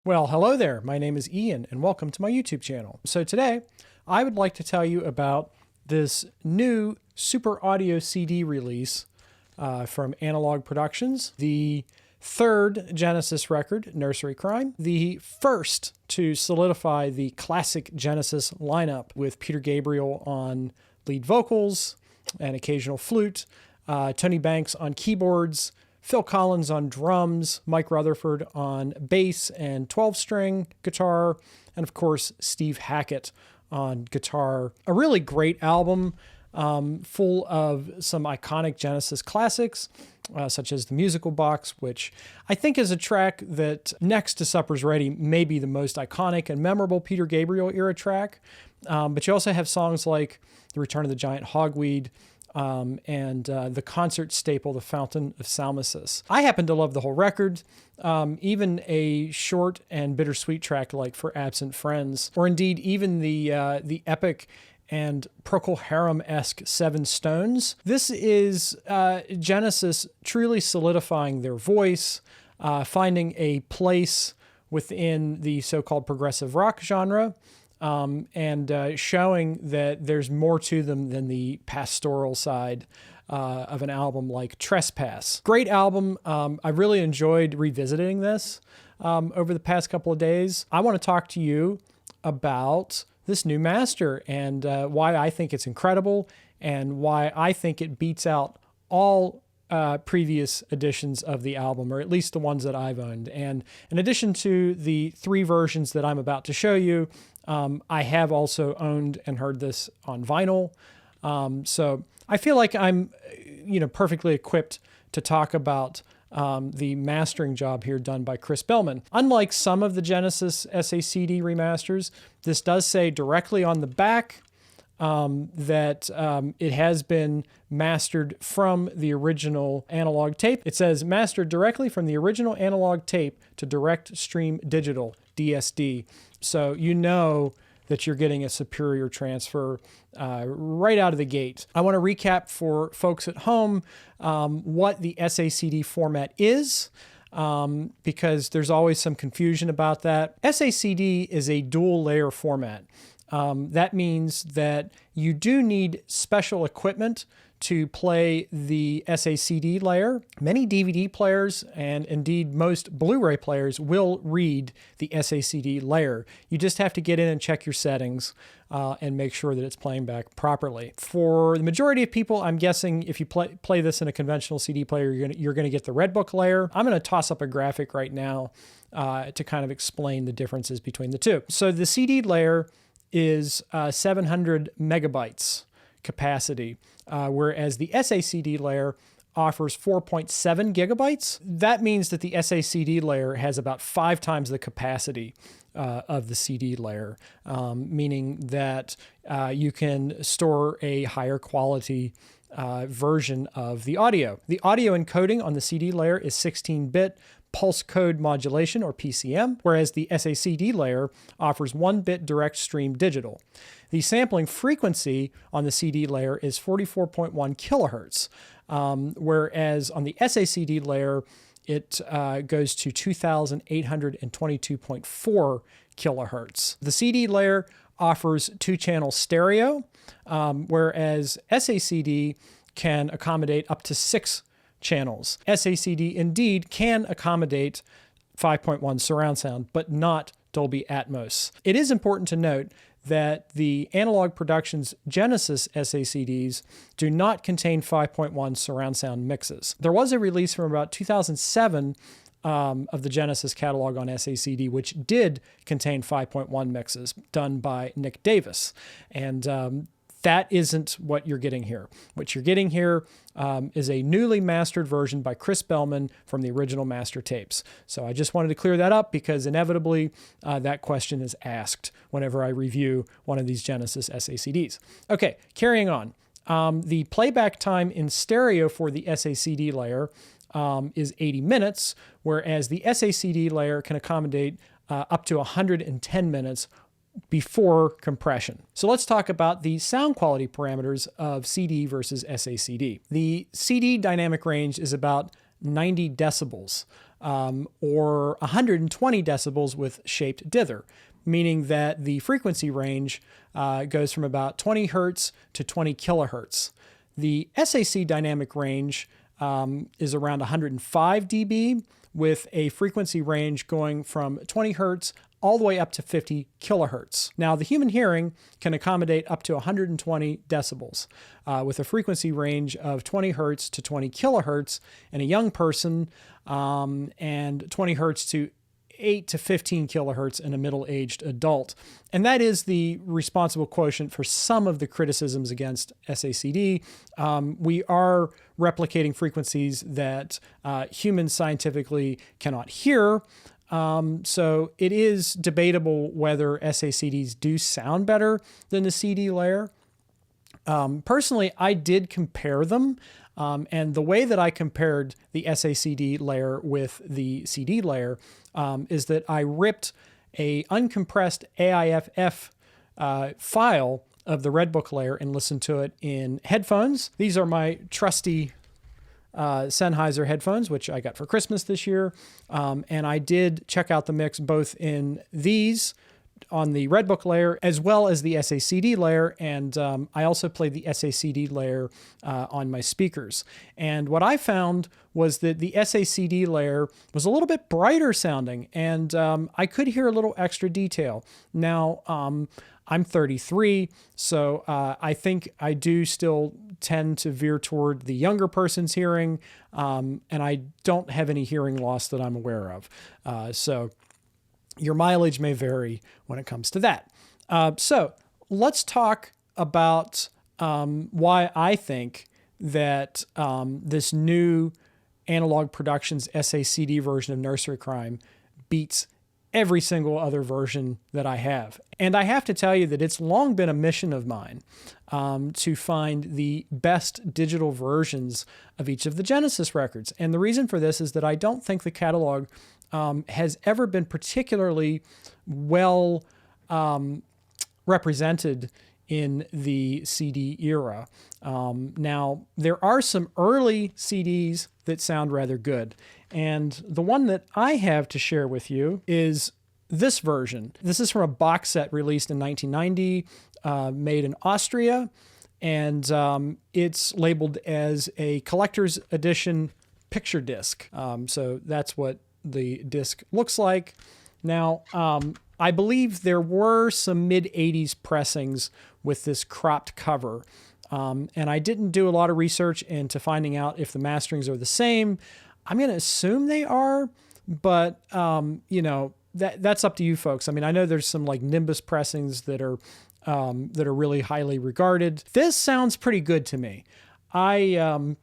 Well, hello there. My name is Ian and welcome to my YouTube channel. So today I would like to tell you about this new Super Audio CD release from Analogue Productions, the third Genesis record, Nursery Cryme, the first to solidify the classic Genesis lineup with Peter Gabriel on lead vocals and occasional flute, Tony Banks on keyboards, Phil Collins on drums, Mike Rutherford on bass and 12-string guitar, and of course, Steve Hackett on guitar. A really great album full of some iconic Genesis classics, such as The Musical Box, which I think is a track that, next to Supper's Ready, may be the most iconic and memorable Peter Gabriel era track. But you also have songs like The Return of the Giant Hogweed, and the concert staple, The Fountain of Salmacis. I happen to love the whole record, even a short and bittersweet track like For Absent Friends, or indeed even the epic and Procol Harum-esque Seven Stones. This is Genesis truly solidifying their voice, finding a place within the so-called progressive rock genre, and showing that there's more to them than the pastoral side of an album like Trespass. Great album. I really enjoyed revisiting this over the past couple of days. I want to talk to you about this new master and why I think it's incredible and why I think it beats out all previous editions of the album, or at least the ones that I've owned. And in addition to the 3 versions that I'm about to show you, I have also owned and heard this on vinyl. So I feel like I'm, perfectly equipped to talk about the mastering job here done by Chris Bellman. Unlike some of the Genesis SACD remasters, this does say directly on the back that it has been mastered from the original analog tape. It says mastered directly from the original analog tape to direct stream digital, DSD. So you know that you're getting a superior transfer right out of the gate. I want to recap for folks at home what the SACD format is, because there's always some confusion about that. SACD is a dual layer format. That means that you do need special equipment to play the SACD layer. Many DVD players and indeed most Blu-ray players will read the SACD layer. You just have to get in and check your settings and make sure that it's playing back properly. For the majority of people, I'm guessing if you play this in a conventional CD player, you're gonna get the Red Book layer. I'm gonna toss up a graphic right now to kind of explain the differences between the two. So the CD layer is 700 megabytes capacity, whereas the SACD layer offers 4.7 gigabytes. That means that the SACD layer has about 5 times the capacity of the CD layer, meaning that you can store a higher quality version of the audio. The audio encoding on the CD layer is 16-bit pulse code modulation, or PCM, whereas the SACD layer offers 1-bit direct stream digital. The sampling frequency on the CD layer is 44.1 kilohertz, whereas on the SACD layer, it goes to 2,822.4 kilohertz. The CD layer offers 2-channel stereo, whereas SACD can accommodate up to 6 channels. SACD indeed can accommodate 5.1 surround sound, but not Dolby Atmos. It is important to note that the Analogue Productions Genesis SACDs do not contain 5.1 surround sound mixes. There was a release from about 2007 of the Genesis catalog on SACD, which did contain 5.1 mixes done by Nick Davis. And that isn't what you're getting here. What you're getting here is a newly mastered version by Chris Bellman from the original master tapes. So I just wanted to clear that up because inevitably that question is asked whenever I review one of these Genesis SACDs. Okay, carrying on. The playback time in stereo for the SACD layer is 80 minutes, whereas the SACD layer can accommodate up to 110 minutes before compression. So let's talk about the sound quality parameters of CD versus SACD. The CD dynamic range is about 90 decibels, or 120 decibels with shaped dither, meaning that the frequency range goes from about 20 hertz to 20 kilohertz. The SAC dynamic range is around 105 dB, with a frequency range going from 20 hertz all the way up to 50 kilohertz. Now, the human hearing can accommodate up to 120 decibels, with a frequency range of 20 hertz to 20 kilohertz in a young person, and 20 hertz to 8 to 15 kilohertz in a middle-aged adult. And that is the responsible quotient for some of the criticisms against SACD. We are replicating frequencies that humans scientifically cannot hear. So it is debatable whether SACDs do sound better than the CD layer. Personally, I did compare them. And the way that I compared the SACD layer with the CD layer is that I ripped a uncompressed AIFF file of the Redbook layer and listened to it in headphones. These are my trusty Sennheiser headphones, which I got for Christmas this year. And I did check out the mix both in these on the Redbook layer as well as the SACD layer, and I also played the SACD layer on my speakers. And what I found was that the SACD layer was a little bit brighter sounding, and I could hear a little extra detail. Now, I'm 33, so I think I do still tend to veer toward the younger person's hearing, and I don't have any hearing loss that I'm aware of. So your mileage may vary when it comes to that. So let's talk about why I think that this new Analogue Productions SACD version of Nursery Cryme beats every single other version that I have. And I have to tell you that it's long been a mission of mine to find the best digital versions of each of the Genesis records. And the reason for this is that I don't think the catalog has ever been particularly well represented in the CD era. Now, there are some early CDs that sound rather good. And the one that I have to share with you is this version. This is from a box set released in 1990, made in Austria. And it's labeled as a collector's edition picture disc. So that's what the disc looks like. Now, I believe there were some mid-80s pressings with this cropped cover. And I didn't do a lot of research into finding out if the masterings are the same. I'm going to assume they are, but, you know, that's up to you folks. I mean, I know there's some like Nimbus pressings that are really highly regarded. This sounds pretty good to me. I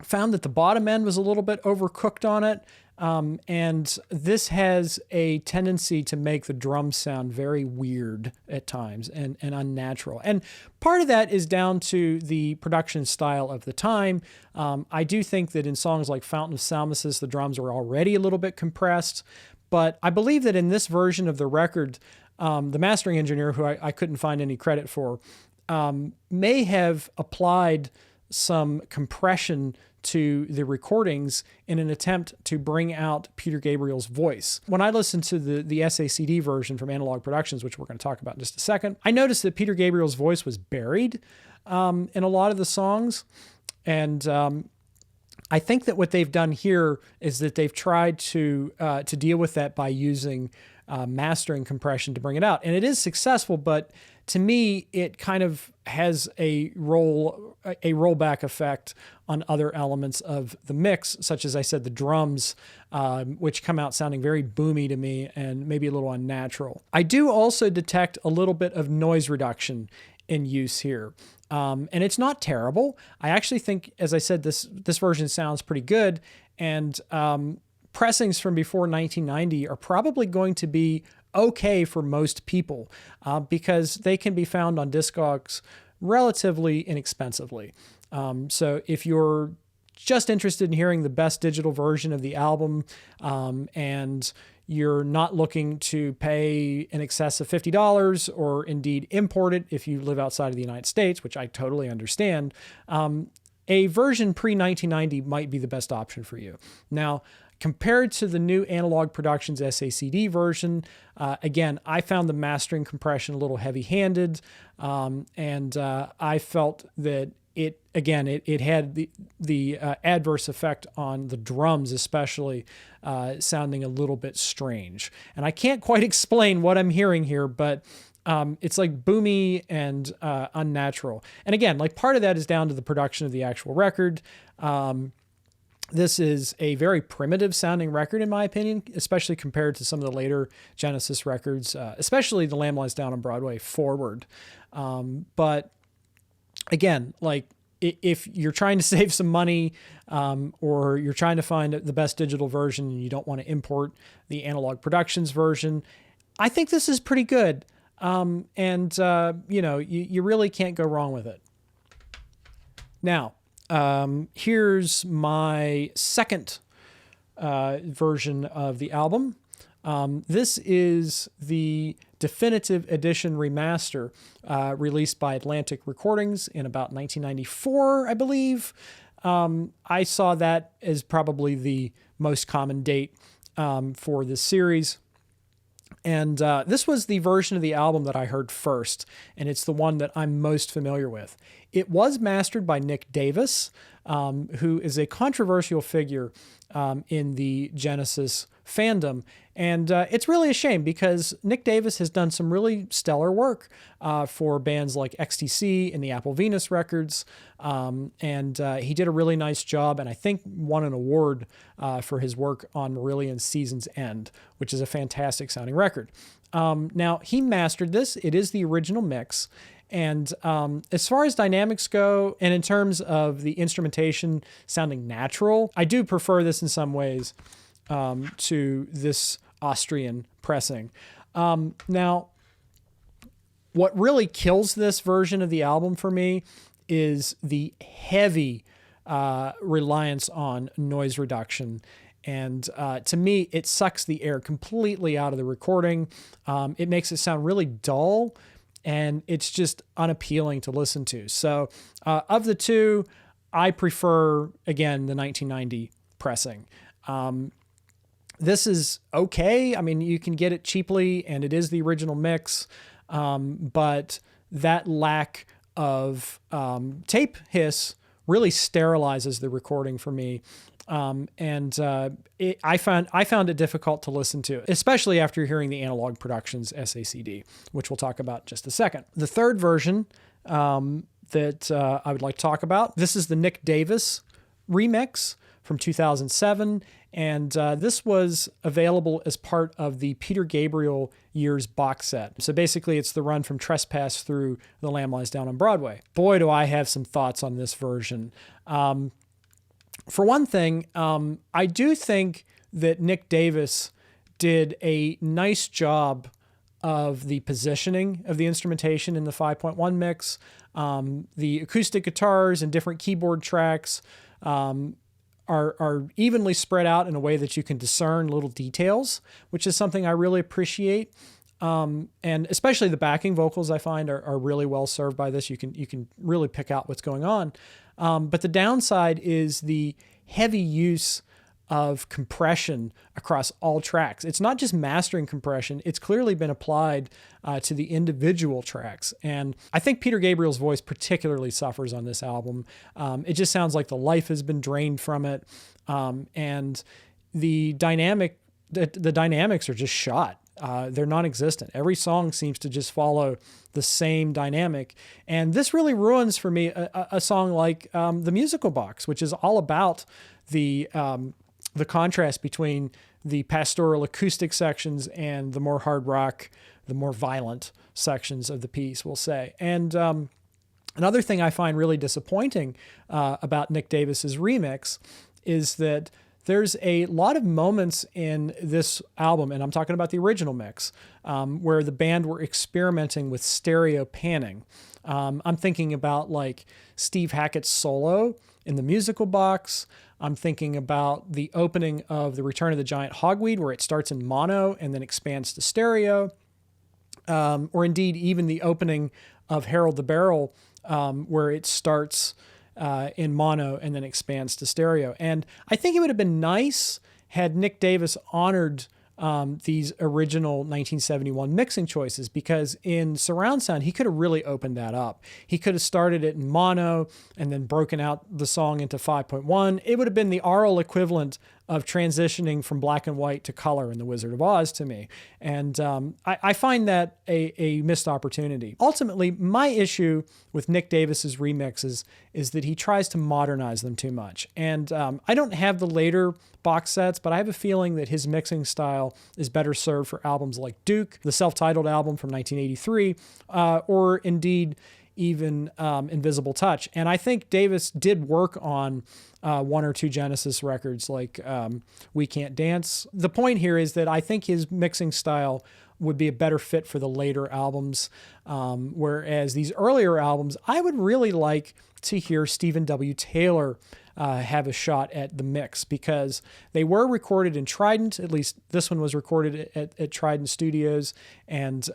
found that the bottom end was a little bit overcooked on it. And this has a tendency to make the drums sound very weird at times and unnatural. And part of that is down to the production style of the time. I do think that in songs like Fountain of Salmacis, the drums are already a little bit compressed. But I believe that in this version of the record, the mastering engineer, who I couldn't find any credit for, may have applied some compression to the recordings in an attempt to bring out Peter Gabriel's voice. When I listened to the SACD version from Analogue Productions, which we're going to talk about in just a second, I noticed that Peter Gabriel's voice was buried in a lot of the songs. And I think that what they've done here is that they've tried to deal with that by using mastering compression to bring it out. And it is successful, but to me, it kind of has a rollback effect on other elements of the mix, such as I said, the drums, which come out sounding very boomy to me and maybe a little unnatural. I do also detect a little bit of noise reduction in use here. And it's not terrible. I actually think, as I said, this version sounds pretty good. And pressings from before 1990 are probably going to be okay for most people because they can be found on Discogs relatively inexpensively. So if you're just interested in hearing the best digital version of the album and you're not looking to pay in excess of $50 or indeed import it if you live outside of the United States, which I totally understand, a version pre-1990 might be the best option for you. Now, Compared to the new Analogue Productions SACD version, again, I found the mastering compression a little heavy-handed, and I felt that it had the adverse effect on the drums, especially sounding a little bit strange. And I can't quite explain what I'm hearing here, but it's like boomy and unnatural. And again, like part of that is down to the production of the actual record. This is a very primitive sounding record, in my opinion, especially compared to some of the later Genesis records, especially The Lamb Lies Down on Broadway forward. But again, like if you're trying to save some money, or you're trying to find the best digital version and you don't want to import the Analogue Productions version, I think this is pretty good. You really can't go wrong with it. Now, here's my second version of the album. This is the definitive edition remaster released by Atlantic Recordings in about 1994, I believe. I saw that as probably the most common date for this series. And this was the version of the album that I heard first, and it's the one that I'm most familiar with. It was mastered by Nick Davis, who is a controversial figure in the Genesis fandom. And it's really a shame because Nick Davis has done some really stellar work for bands like XTC and the Apple Venus records. He did a really nice job, and I think won an award for his work on Marillion's Season's End, which is a fantastic sounding record. Now, he mastered this. It is the original mix. And as far as dynamics go, and in terms of the instrumentation sounding natural, I do prefer this in some ways to this Austrian pressing. Now, what really kills this version of the album for me is the heavy reliance on noise reduction. And to me, it sucks the air completely out of the recording. It makes it sound really dull, and it's just unappealing to listen to. So of the two, I prefer, again, the 1990 pressing. This is okay. I mean, you can get it cheaply, and it is the original mix. But that lack of tape hiss really sterilizes the recording for me. I found it difficult to listen to, especially after hearing the Analogue Productions SACD, which we'll talk about in just a second. The third version that I would like to talk about, this is the Nick Davis remix from 2007, and this was available as part of the Peter Gabriel Years box set. So basically, it's the run from Trespass through The Lamb Lies Down on Broadway. Boy, do I have some thoughts on this version. For one thing, I do think that Nick Davis did a nice job of the positioning of the instrumentation in the 5.1 mix. The acoustic guitars and different keyboard tracks are evenly spread out in a way that you can discern little details, which is something I really appreciate. And especially the backing vocals I find are really well served by this. You can really pick out what's going on. But the downside is the heavy use of compression across all tracks. It's not just mastering compression. It's clearly been applied to the individual tracks. And I think Peter Gabriel's voice particularly suffers on this album. It just sounds like the life has been drained from it. And the dynamics are just shot. They're non-existent. Every song seems to just follow the same dynamic. And this really ruins for me a song like The Musical Box, which is all about the contrast between the pastoral acoustic sections and the more hard rock, the more violent sections of the piece, we'll say. And another thing I find really disappointing about Nick Davis's remix is that there's a lot of moments in this album, and I'm talking about the original mix, where the band were experimenting with stereo panning. I'm thinking about like Steve Hackett's solo in The Musical Box. I'm thinking about the opening of The Return of the Giant Hogweed, where it starts in mono and then expands to stereo. Or indeed, even the opening of Harold the Barrel, where it starts in mono and then expands to stereo. And I think it would have been nice had Nick Davis honored these original 1971 mixing choices, because in surround sound, he could have really opened that up. He could have started it in mono and then broken out the song into 5.1. It would have been the aural equivalent of transitioning from black and white to color in The Wizard of Oz to me. And I find that a missed opportunity. Ultimately, my issue with Nick Davis's remixes is that he tries to modernize them too much. And I don't have the later box sets, but I have a feeling that his mixing style is better served for albums like Duke, the self-titled album from 1983, or indeed even Invisible Touch. And I think Davis did work on one or two Genesis records like We Can't Dance. The point here is that I think his mixing style would be a better fit for the later albums, whereas these earlier albums, I would really like to hear Stephen W. Taylor have a shot at the mix, because they were recorded in Trident. At least this one was recorded at Trident Studios, and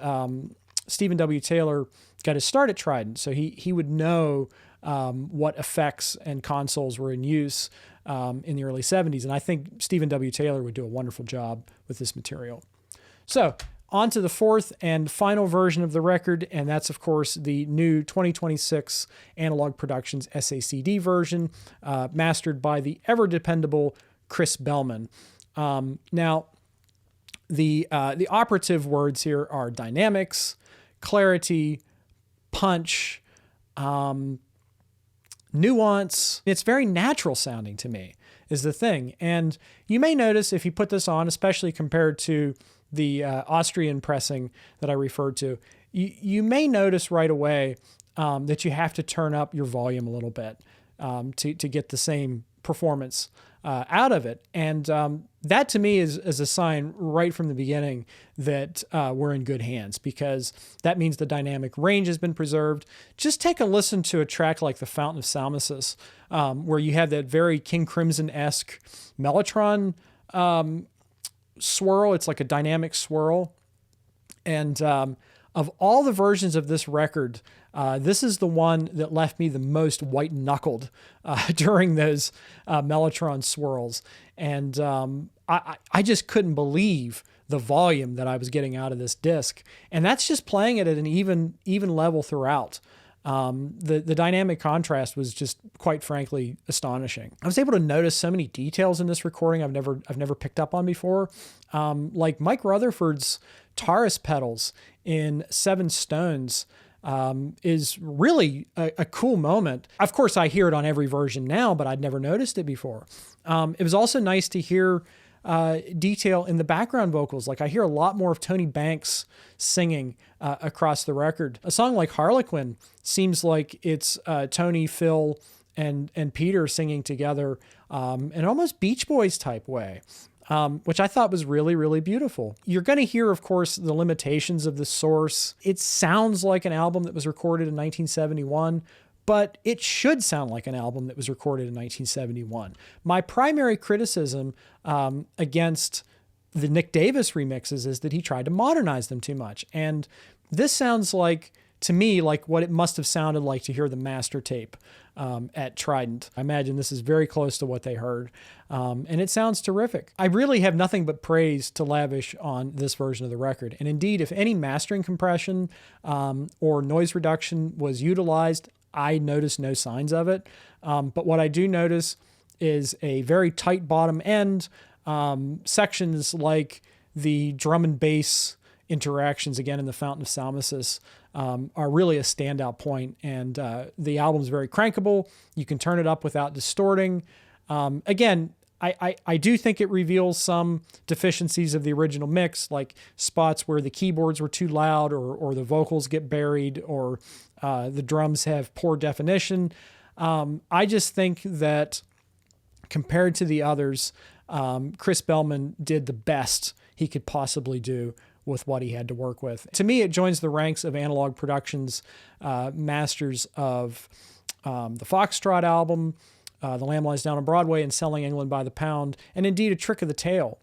Stephen W. Taylor got his start at Trident, so he would know what effects and consoles were in use in the early 70s, and I think Stephen W. Taylor would do a wonderful job with this material. So on to the fourth and final version of the record, and that's, of course, the new 2026 Analogue Productions SACD version, mastered by the ever-dependable Chris Bellman. Now, the operative words here are dynamics, clarity, punch, nuance. It's very natural sounding to me, is the thing. And you may notice if you put this on, especially compared to the Austrian pressing that I referred to, you may notice right away that you have to turn up your volume a little bit to get the same performance out of it. And that to me is a sign right from the beginning that we're in good hands, because that means the dynamic range has been preserved. Just take a listen to a track like The Fountain of Salmacis, where you have that very King Crimson-esque mellotron swirl. It's like a dynamic swirl. And of all the versions of this record, this is the one that left me the most white-knuckled during those mellotron swirls. And I just couldn't believe the volume that I was getting out of this disc. And that's just playing it at an even level throughout. The dynamic contrast was just, quite frankly, astonishing. I was able to notice so many details in this recording I've never picked up on before. Like Mike Rutherford's Taurus pedals in Seven Stones is really a cool moment. Of course, I hear it on every version now, but I'd never noticed it before. It was also nice to hear detail in the background vocals. Like I hear a lot more of Tony Banks singing across the record. A song like Harlequin seems like it's Tony, Phil, and Peter singing together in an almost Beach Boys type way. Which I thought was really, really beautiful. You're going to hear, of course, the limitations of the source. It sounds like an album that was recorded in 1971, but it should sound like an album that was recorded in 1971. My primary criticism against the Nick Davis remixes is that he tried to modernize them too much. And this sounds like, to me, like what it must have sounded like to hear the master tape at Trident. I imagine this is very close to what they heard, and it sounds terrific. I really have nothing but praise to lavish on this version of the record. And indeed, if any mastering compression or noise reduction was utilized, I noticed no signs of it. But what I do notice is a very tight bottom end, sections like the drum and bass interactions, again, in The Fountain of Salmacis, are really a standout point. And the album's very crankable. You can turn it up without distorting. Again, I do think it reveals some deficiencies of the original mix, like spots where the keyboards were too loud, or the vocals get buried, or the drums have poor definition. I just think that compared to the others, Chris Bellman did the best he could possibly do with what he had to work with. To me, it joins the ranks of Analogue Productions masters of the Foxtrot album, The Lamb Lies Down on Broadway, and Selling England by the Pound, and indeed A Trick of the Tail,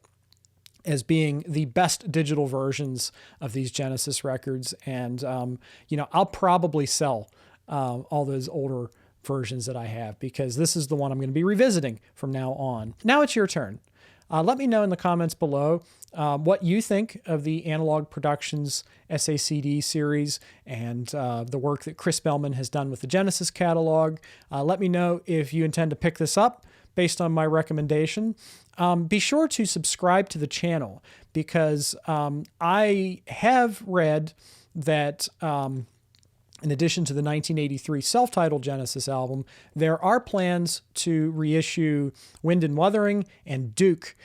as being the best digital versions of these Genesis records. And, I'll probably sell all those older versions that I have, because this is the one I'm going to be revisiting from now on. Now it's your turn. let me know in the comments below what you think of the Analogue Productions SACD series and the work that Chris Bellman has done with the Genesis catalog. Let me know if you intend to pick this up based on my recommendation. Be sure to subscribe to the channel because I have read that in addition to the 1983 self-titled Genesis album, there are plans to reissue Wind and Wuthering and Duke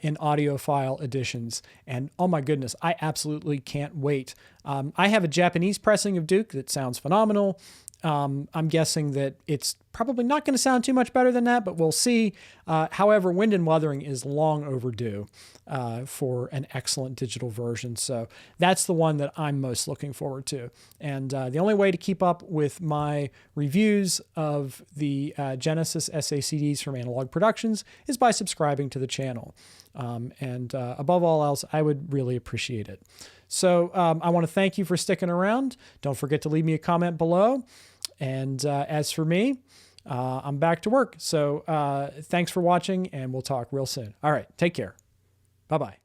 in audiophile editions. And oh my goodness, I absolutely can't wait. I have a Japanese pressing of Duke that sounds phenomenal. I'm guessing that it's probably not going to sound too much better than that, but we'll see. However, Wind and Wuthering is long overdue for an excellent digital version. So that's the one that I'm most looking forward to. And the only way to keep up with my reviews of the Genesis SACDs from Analogue Productions is by subscribing to the channel. And above all else, I would really appreciate it. So I want to thank you for sticking around. Don't forget to leave me a comment below. And as for me, I'm back to work. So thanks for watching, and we'll talk real soon. All right, take care. Bye-bye.